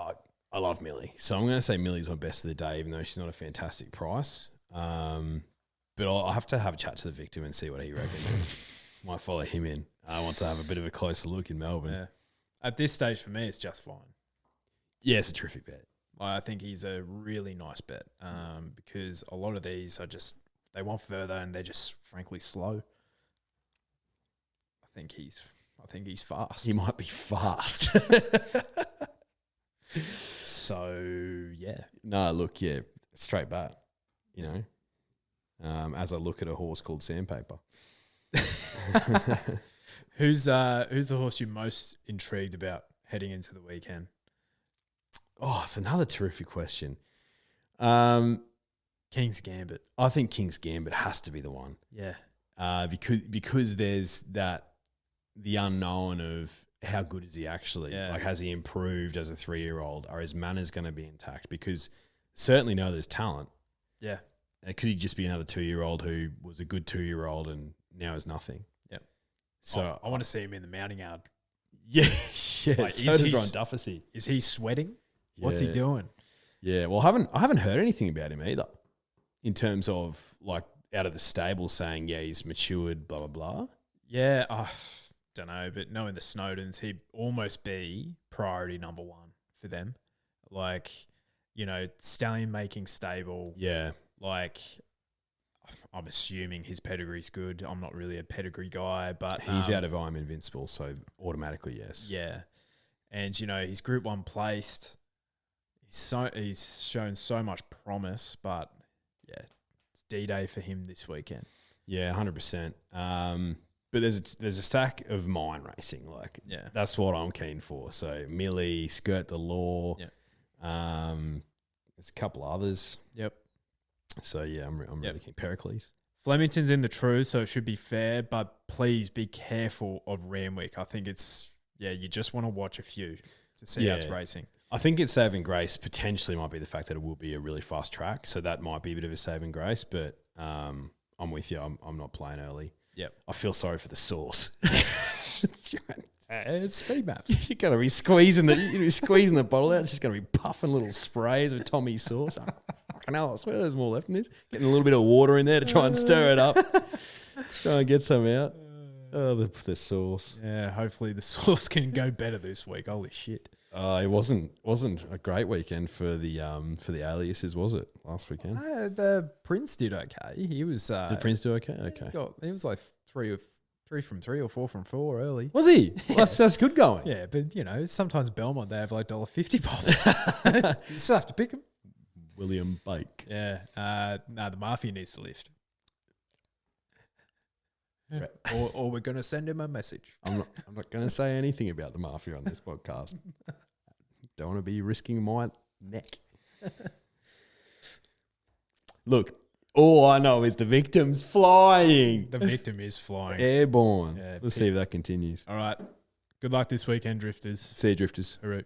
G: I love Millie. So I'm going to say Millie's my best of the day, even though she's not a fantastic price. But I'll have to have a chat to the victim and see what he reckons. Might follow him in once I have a bit of a closer look in Melbourne.
F: Yeah. At this stage, for me, it's just fine.
G: Yeah, it's a terrific bet.
F: I think he's a really nice bet because a lot of these are just, they want further and they're just frankly slow. I think he's fast.
G: He might be fast.
F: So, yeah.
G: No, look, yeah, straight bat, you know, as I look at a horse called Sandpaper.
F: Who's the horse you're most intrigued about heading into the weekend?
G: Oh, it's another terrific question.
F: King's Gambit.
G: I think King's Gambit has to be the one.
F: Yeah.
G: Because there's the unknown of how good is he actually?
F: Yeah.
G: Like, has he improved as a 3-year-old? Are his manners going to be intact? Because certainly know there's talent.
F: Yeah.
G: Could he just be another 2-year-old who was a good 2-year-old and now is nothing?
F: Yep.
G: So
F: I want to see him in the mounting yard.
G: Yeah, yeah.
F: Like,
G: So does Ron Dufficy.
F: Is he sweating? What's he
G: Yeah.
F: doing?
G: Yeah, well, I haven't heard anything about him either, in terms of like out of the stable saying, yeah, he's matured, blah blah blah.
F: Yeah, don't know, but knowing the Snowdens, he'd almost be priority number 1 for them. Like, you know, stallion making stable.
G: Yeah,
F: Like, I'm assuming his pedigree's good. I'm not really a pedigree guy, but
G: he's out of I'm Invincible, so automatically yes.
F: Yeah, and you know he's Group 1 placed. He's shown so much promise, but yeah, it's D-Day for him this weekend.
G: Yeah, 100%. But there's a stack of mine racing, like
F: Yeah.
G: that's what I'm keen for. So Millie, Skirt the Law,
F: Yeah.
G: There's a couple others.
F: Yep.
G: So yeah, I'm really keen. Pericles.
F: Flemington's in the true, so it should be fair, but please be careful of Randwick. I think you just want to watch a few to see how it's racing.
G: I think its saving grace potentially might be the fact that it will be a really fast track, so that might be a bit of a saving grace. But I'm with you. I'm not playing early.
F: Yep.
G: I feel sorry for the sauce.
F: It's speed maps.
G: You're gonna be squeezing the bottle out. It's just gonna be puffing little sprays with Tommy's sauce. Fucking hell, I swear there's more left in this. Getting a little bit of water in there to try and stir it up. Try and get some out. Oh, the sauce.
F: Yeah, hopefully the sauce can go better this week. Holy shit.
G: It wasn't a great weekend for the aliases, was it? Last weekend.
F: The Prince did okay. He was.
G: Did Prince do okay? Okay.
F: He was like 3 from 3 or 4 from 4 early.
G: Was he? Well, that's good going.
F: Yeah, but you know, sometimes Belmont they have like $1.50 pops. You still have to pick them.
G: William Bake.
F: Yeah. No, the Mafia needs to lift.
G: Right.
F: Or we're going to send him a message.
G: I'm not going to say anything about the Mafia on this podcast. Don't want to be risking my neck. Look, all I know is the victim's flying.
F: The victim is flying.
G: Airborne.
F: Yeah,
G: Let's see if that continues.
F: All right. Good luck this weekend, Drifters.
G: See you, Drifters.
F: Hooroo.